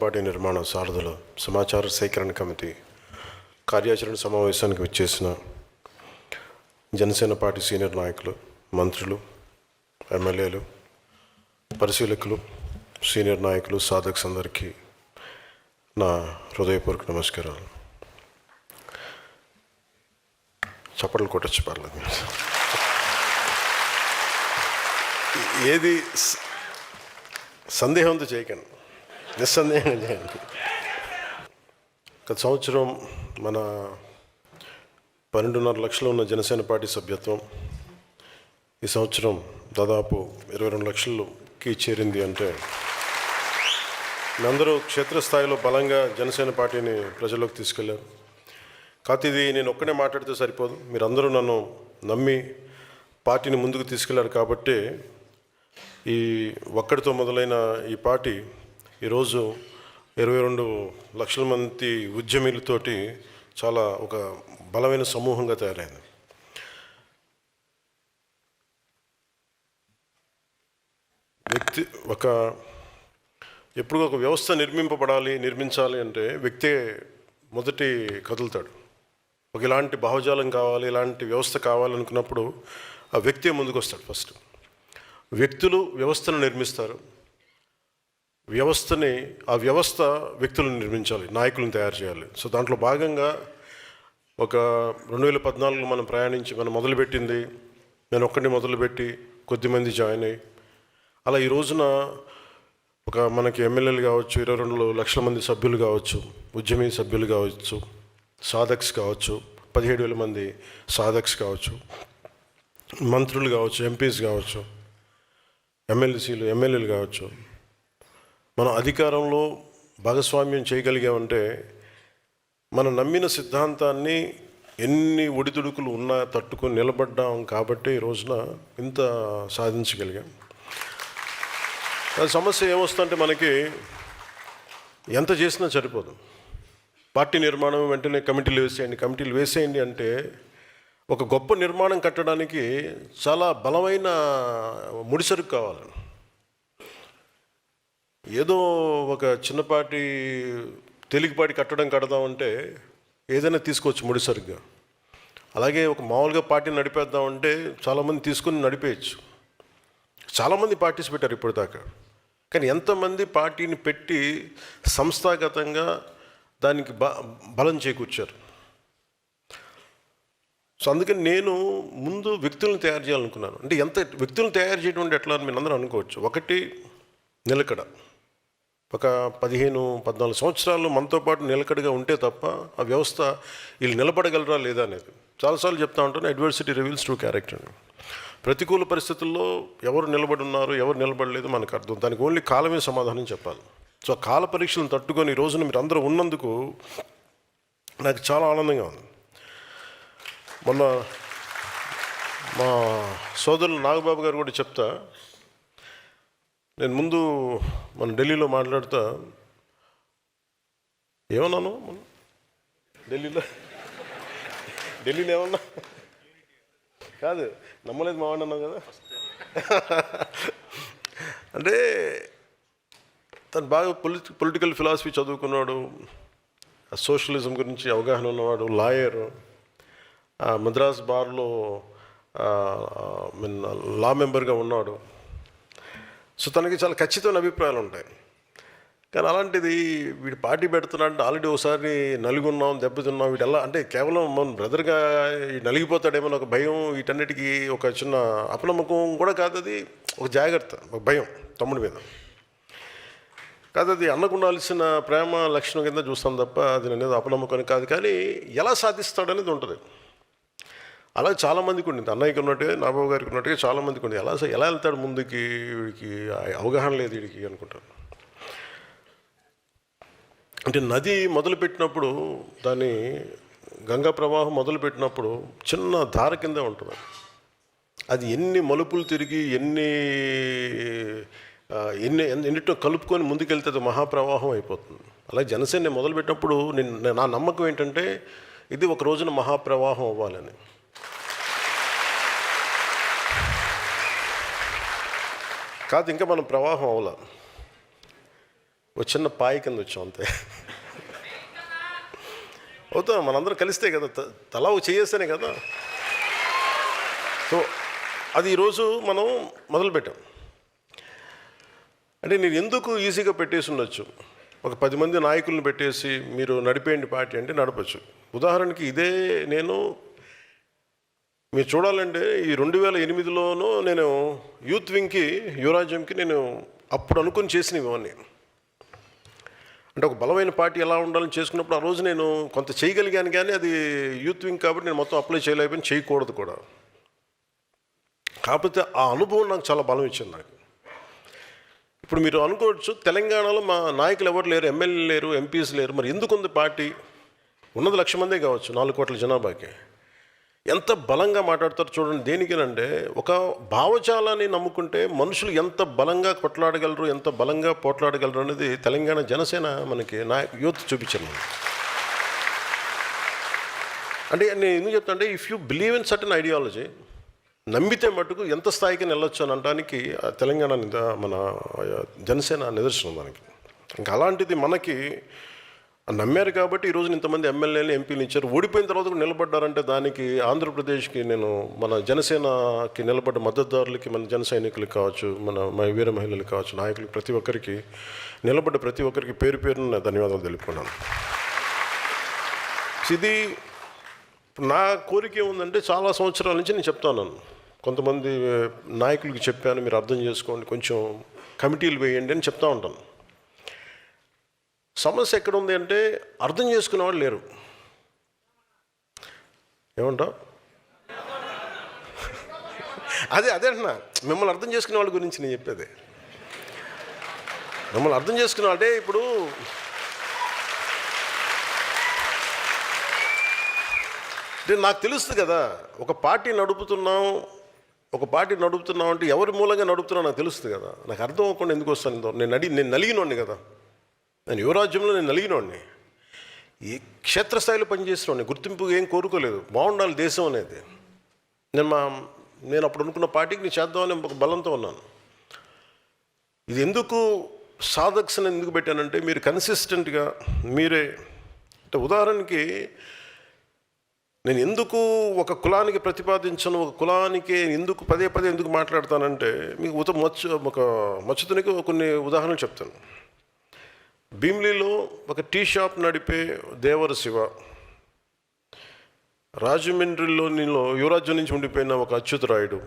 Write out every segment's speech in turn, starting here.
Party నిర్మాణ సారథులు సమాచార సేకరణ కమిటీ కార్యాచరణ సమావేశానికి వచ్చేసిన జనసేన పార్టీ సీనియర్ నాయకులు, మంత్రులు, ఎమ్మెల్యేలు, పరిశీలకులు, సీనియర్ నాయకులు, సాధక్స్ అందరికీ నా హృదయపూర్వక నమస్కారాలు. చప్పట్లు కొట్టచ్చు పర్లేదు. ఏది సందేహంతో చేయకండి, నిస్సందేహంగా చేయండి. గత సంవత్సరం మన 12.5 లక్షలు ఉన్న జనసేన పార్టీ సభ్యత్వం ఈ సంవత్సరం దాదాపు 22 లక్షలకి చేరింది. అంటే అందరూ క్షేత్రస్థాయిలో బలంగా జనసేన పార్టీని ప్రజల్లోకి తీసుకెళ్లారు. కాకపోతే ఇది నేను ఒక్కనే మాట్లాడితే సరిపోదు, మీరందరూ నన్ను నమ్మి పార్టీని ముందుకు తీసుకెళ్లారు. కాబట్టి ఈ ఒక్కడితో మొదలైన ఈ పార్టీ ఈరోజు 22 లక్షల మంది ఉద్యమీలతోటి చాలా ఒక బలమైన సమూహంగా తయారైంది. ఎప్పుడు ఒక వ్యవస్థ నిర్మించాలి అంటే వ్యక్తే మొదటి కదులుతాడు. ఒక ఇలాంటి భావజాలం కావాలి, ఇలాంటి వ్యవస్థ కావాలనుకున్నప్పుడు ఆ వ్యక్తే ముందుకు వస్తాడు. ఫస్ట్ వ్యక్తులు వ్యవస్థను నిర్మిస్తారు, ఆ వ్యవస్థ వ్యక్తులను నిర్మించాలి, నాయకులను తయారు చేయాలి. సో దాంట్లో భాగంగా ఒక 2014 మనం మొదలుపెట్టింది, నేను ఒక్కడిని మొదలుపెట్టి కొద్దిమంది జాయిన్ అయ్యి అలా ఈ రోజున ఒక మనకి ఎమ్మెల్యేలు కావచ్చు, 22 లక్షల మంది సభ్యులు కావచ్చు, ఉద్యమీ సభ్యులు కావచ్చు, సాధక్స్ కావచ్చు, 17,000 మంది సాధక్స్ కావచ్చు, మంత్రులు కావచ్చు, ఎంపీస్ కావచ్చు, ఎమ్మెల్యేలు కావచ్చు. మనం అధికారంలో భాగస్వామ్యం చేయగలిగామంటే మనం నమ్మిన సిద్ధాంతాన్ని ఎన్ని ఒడిదుడుకులు ఉన్నా తట్టుకొని నిలబడ్డాం. కాబట్టి ఈ రోజున ఇంత సాధించగలిగాం. సమస్య ఏమొస్తుందంటే మనకి ఎంత చేసినా సరిపోదు. పార్టీ నిర్మాణం వెంటనే కమిటీలు వేసేయండి అంటే ఒక గొప్ప నిర్మాణం కట్టడానికి చాలా బలమైన ముడిసరుకు కావాలి. ఏదో ఒక చిన్నపాటి తేలికపాటి కడదామంటే ఏదైనా తీసుకోవచ్చు ముడిసరుగ్గా. అలాగే ఒక మామూలుగా పార్టీని నడిపేద్దామంటే చాలామంది తీసుకుని నడిపేయచ్చు. చాలామంది పార్టీస్ పెట్టారు ఇప్పటిదాకా. కానీ ఎంతమంది పార్టీని పెట్టి సంస్థాగతంగా దానికి బలం చేకూర్చారు. సో అందుకని నేను ముందు వ్యక్తులను తయారు చేయాలనుకున్నాను. అంటే వ్యక్తులను తయారు చేయడం అంటే ఎట్లా అని మీరు అందరూ అనుకోవచ్చు. ఒకటి, నిలకడ. ఒక 15-14 సంవత్సరాలు మనతో పాటు నిలకడగా ఉంటే తప్ప ఆ వ్యవస్థ వీళ్ళు నిలబడగలరా లేదా అనేది. చాలాసార్లు చెప్తా ఉంటాను, అడ్వర్సిటీ రివీల్స్ ట్రూ క్యారెక్టర్ అని. ప్రతికూల పరిస్థితుల్లో ఎవరు నిలబడి ఉన్నారు, ఎవరు నిలబడలేదు మనకు అర్థం. దానికి ఓన్లీ కాలమే సమాధానం చెప్పాలి. సో ఆ కాల పరీక్షలను తట్టుకొని ఈ రోజున మీరు అందరూ ఉన్నందుకు నాకు చాలా ఆనందంగా ఉంది. మొన్న మా సోదరులు నాగబాబు గారు కూడా చెప్తా, నేను ముందు మన ఢిల్లీలో మాట్లాడుతా ఏమన్నాను, ఢిల్లీలో ఏమన్నా కాదు, నమ్మలేదు మా వాడిని అన్నావు కదా. అంటే తను బాగా పొలిటికల్ ఫిలాసఫీ చదువుకున్నాడు, సోషలిజం గురించి అవగాహన ఉన్నవాడు, లాయరు, మద్రాస్ బార్లో లా మెంబర్గా ఉన్నాడు. సో తనకి చాలా ఖచ్చితమైన అభిప్రాయాలు ఉంటాయి. కానీ అలాంటిది వీడు పార్టీ పెడుతున్నాడంటే ఆల్రెడీ ఒకసారి నలుగున్నాం, దెబ్బతిన్నాం, వీడు ఎలా అంటే కేవలం మన బ్రదర్గా నలిగిపోతాడేమో ఒక భయం, వీటన్నిటికీ ఒక చిన్న అపనమ్మకం కూడా కాదు, అది ఒక జాగ్రత్త, ఒక భయం తమ్ముడి మీద కాదు. అది అన్నకు ఉండాల్సిన ప్రేమ లక్షణం కింద చూస్తాం తప్ప అది అనేది అపనమ్మకం కాదు. కానీ ఎలా సాధిస్తాడనేది ఉంటుంది. అలాగే చాలామందికి ఉండింది, అన్నయ్యకి ఉన్నట్టుగా, నాబాబు గారికి ఉన్నట్టుగా చాలామందికి ఉంది. ఎలా వెళ్తాడు ముందుకి, వీడికి అవగాహన లేదు వీడికి అనుకుంటాను. అంటే నది మొదలుపెట్టినప్పుడు, దాని గంగా ప్రవాహం మొదలుపెట్టినప్పుడు చిన్న ధార కింద ఉంటుంది. అది ఎన్ని మలుపులు తిరిగి ఎన్నిటో కలుపుకొని ముందుకెళ్తే అది మహాప్రవాహం అయిపోతుంది. అలాగే జనసేన మొదలుపెట్టినప్పుడు నా నమ్మకం ఏంటంటే ఇది ఒక రోజున మహాప్రవాహం అవ్వాలని. కాదు, ఇంకా మనం ప్రవాహం అవ్వాలి. ఒక చిన్న పాయి కింద వచ్చాం అంతే. అవుతాం మనందరం కలిస్తే కదా, తలా చేయేస్తేనే కదా. సో అది ఈరోజు మనం మొదలుపెట్టాం. అంటే నేను ఎందుకు ఈజీగా పెట్టేసి ఉండొచ్చు, ఒక 10 మంది నాయకులను పెట్టేసి మీరు నడిపేయండి పార్టీ అంటే నడపచ్చు. ఉదాహరణకి ఇదే నేను మీరు చూడాలంటే ఈ 2008లోనూ నేను యూత్ వింగ్కి యువరాజ్యంకి నేను అప్పుడు అనుకుని చేసినవి ఇవన్నీ. అంటే ఒక బలమైన పార్టీ ఎలా ఉండాలని చేసుకున్నప్పుడు ఆ రోజు నేను కొంత చేయగలిగాను, కానీ అది యూత్ వింగ్ కాబట్టి నేను మొత్తం అప్లై చేయలేకపోయినా, చేయకూడదు కూడా. కాకపోతే ఆ అనుభవం నాకు చాలా బలం ఇచ్చింది నాకు. ఇప్పుడు మీరు అనుకోవచ్చు తెలంగాణలో మా నాయకులు ఎవరు లేరు, ఎమ్మెల్యేలు లేరు, ఎంపీస్ లేరు, మరి ఎందుకు ఉంది పార్టీ? ఉన్నది 1,00,000 మందే కావచ్చు 4 కోట్ల జనాభాకి. ఎంత బలంగా మాట్లాడతారు చూడండి. దేనికేనంటే ఒక భావజాలాన్ని నమ్ముకుంటే మనుషులు ఎంత బలంగా కొట్లాడగలరు, ఎంత బలంగా పోట్లాడగలరు అనేది తెలంగాణ జనసేన మనకి యూత్ చూపించాను. అంటే నేను ఎందుకు చెప్తాను అంటే, if you believe in certain ideology, నమ్మితే మటుకు ఎంత స్థాయికి వెళ్ళొచ్చు అని అనడానికి తెలంగాణ మన జనసేన నిదర్శనం దానికి. ఇంకా అలాంటిది మనకి నమ్మారు కాబట్టి ఈరోజు ఇంతమంది ఎమ్మెల్యేలు ఎంపీలు ఇచ్చారు. ఓడిపోయిన తర్వాత కూడా నిలబడ్డారంటే దానికి ఆంధ్రప్రదేశ్కి నేను మన జనసేనకి నిలబడ్డ మద్దతుదారులకి, మన జన సైనికులకు కావచ్చు, మన వీర మహిళలకు కావచ్చు, నాయకులకు, ప్రతి ఒక్కరికి నిలబడ్డ ప్రతి ఒక్కరికి పేరు పేరున ధన్యవాదాలు తెలుపుకున్నాను. ఇది నా కోరిక ఏముందంటే, చాలా సంవత్సరాల నుంచి నేను చెప్తాను, కొంతమంది నాయకులకి చెప్పాను, మీరు అర్థం చేసుకోండి, కొంచెం కమిటీలు వేయండి అని చెప్తా ఉంటాను. సమస్య ఎక్కడ ఉంది అంటే, అర్థం చేసుకునేవాళ్ళు లేరు. ఏమంటావు? అదే అంటున్నా, మిమ్మల్ని అర్థం చేసుకునే వాళ్ళ గురించి నేను చెప్పేది. మిమ్మల్ని అర్థం చేసుకునే అంటే, ఇప్పుడు నాకు తెలుస్తుంది కదా, ఒక పార్టీ నడుపుతున్నాం అంటే ఎవరి మూలంగా నడుపుతున్నా నాకు తెలుస్తుంది కదా. నాకు అర్థం అవ్వకుండా ఎందుకు వస్తాను? నేను నలిగినోడిని కదా, నేను యువరాజ్యంలో నేను నలిగినోడిని, ఈ క్షేత్రస్థాయిలో పనిచేసినోడిని, గుర్తింపు ఏం కోరుకోలేదు, బాగుండాలి దేశం అనేది. నేను అప్పుడు అనుకున్న పార్టీకి నేను చేద్దామని ఒక బలంతో ఉన్నాను. ఇది ఎందుకు సాధక్స్ని ఎందుకు పెట్టానంటే, మీరు కన్సిస్టెంట్గా మీరే, అంటే ఉదాహరణకి నేను ఎందుకు ఒక కులానికి ప్రతిపాదించను, ఒక కులానికి ఎందుకు పదే ఎందుకు మాట్లాడతానంటే, మీకు ఒక మచ్చుతునికి కొన్ని ఉదాహరణలు చెప్తాను. భీమిలీలో ఒక టీ షాప్ నడిపే దేవర శివ, రాజమండ్రిలో యువరాజ్యం నుంచి ఉండిపోయిన ఒక అచ్యుతరాయుడు,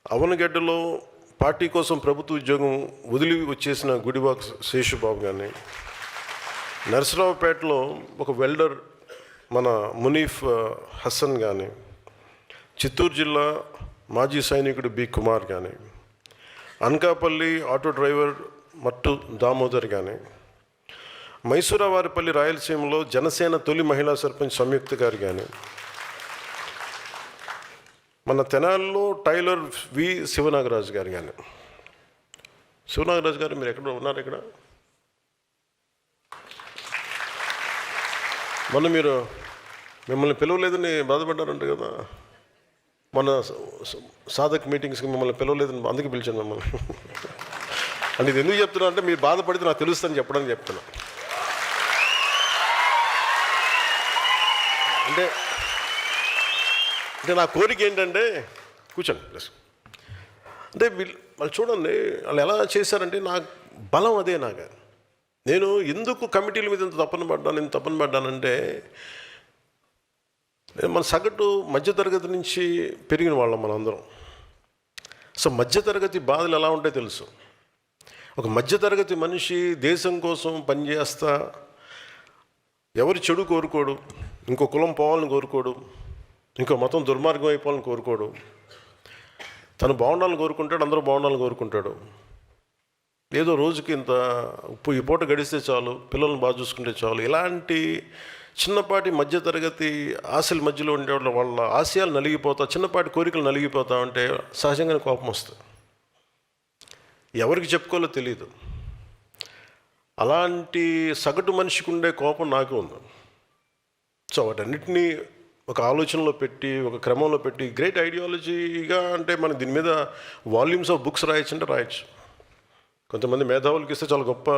అవనగడ్డలో పార్టీ కోసం ప్రభుత్వ ఉద్యోగం వదిలి వచ్చేసిన గుడివాక్ శేషుబాబు కానీ, నరసరావుపేటలో ఒక వెల్డర్ మన మునీఫ్ హసన్ కానీ, చిత్తూరు జిల్లా మాజీ సైనికుడు బి కుమార్ కానీ, అనకాపల్లి ఆటో డ్రైవర్ మట్టు దామోదర్ కానీ, మైసూరావారిపల్లి రాయలసీమలో జనసేన తొలి మహిళా సర్పంచ్ సంయుక్త గారు కానీ, మన తెనాలిలో టైలర్ వి శివనాగరాజు గారు కానీ. శివనాగరాజు గారు మీరు ఎక్కడ ఉన్నారు? ఇక్కడ మొన్న మీరు మిమ్మల్ని పిలవలేదని బాధపడ్డారంట కదా, మన సాధక్ మీటింగ్స్కి మిమ్మల్ని పిలవలేదని అందుకే పిలిచాను మిమ్మల్ని. అంటే ఇది ఎందుకు చెప్తున్నా అంటే, మీరు బాధపడితే నాకు తెలుస్తుందని చెప్పడానికి చెప్తున్నా. అంటే నా కోరిక ఏంటంటే, కూర్చోండి ప్లస్, అంటే వాళ్ళు చూడండి వాళ్ళు ఎలా చేశారంటే, నాకు బలం అదే. నేను ఎందుకు కమిటీల మీద ఇంత తప్పన పడ్డానంటే, మన సగటు మధ్యతరగతి నుంచి పెరిగిన వాళ్ళం మనందరం. సో మధ్యతరగతి బాధలు ఎలా ఉంటాయో తెలుసు. ఒక మధ్యతరగతి మనిషి దేశం కోసం పనిచేస్తా, ఎవరి చెడు కోరుకోడు, ఇంకో కులం పోవాలని కోరుకోడు, ఇంకో మతం దుర్మార్గం అయిపోవాలని కోరుకోడు, తను బాగుండాలని కోరుకుంటాడు, అందరూ బాగుండాలని కోరుకుంటాడు. ఏదో రోజుకి ఇంత ఈ పూట గడిస్తే చాలు, పిల్లల్ని బాగా చూసుకుంటే చాలు, ఇలాంటి చిన్నపాటి మధ్యతరగతి ఆశల మధ్యలో ఉండే వాళ్ళ ఆశయాలు నలిగిపోతా, చిన్నపాటి కోరికలు నలిగిపోతా ఉంటే సహజంగానే కోపం వస్తుంది. ఎవరికి చెప్పుకోవాలో తెలియదు. అలాంటి సగటు మనిషికి ఉండే కోపం నాకు ఉంది. సో వాటన్నిటినీ ఒక ఆలోచనలో పెట్టి, ఒక క్రమంలో పెట్టి, గ్రేట్ ఐడియాలజీగా అంటే మనం దీని మీద వాల్యూమ్స్ ఆఫ్ బుక్స్ రాయొచ్చు అంటే రాయొచ్చు. కొంతమంది మేధావులకి ఇస్తే చాలా గొప్ప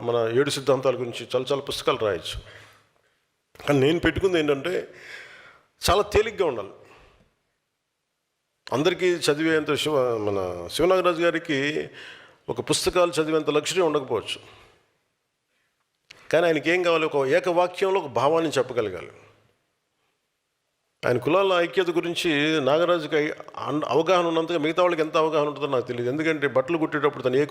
మన 7 సిద్ధాంతాల గురించి చాలా చాలా పుస్తకాలు రాయొచ్చు. కానీ నేను పెట్టుకుంది ఏంటంటే చాలా తేలిగ్గా ఉండాలి. అందరికీ చదివేంత మన శివనాగరాజు గారికి ఒక పుస్తకాలు చదివేంత లక్ష్యం ఉండకపోవచ్చు. కానీ ఆయనకి ఏం కావాలి? ఒక ఏకవాక్యంలో ఒక భావాన్ని చెప్పగలగాలి. ఆయన కులాల ఐక్యత గురించి నాగరాజుకి అవగాహన ఉన్నంతగా మిగతా వాళ్ళకి ఎంత అవగాహన ఉంటుందో నాకు తెలియదు. ఎందుకంటే బట్టలు కుట్టేటప్పుడు తను ఏ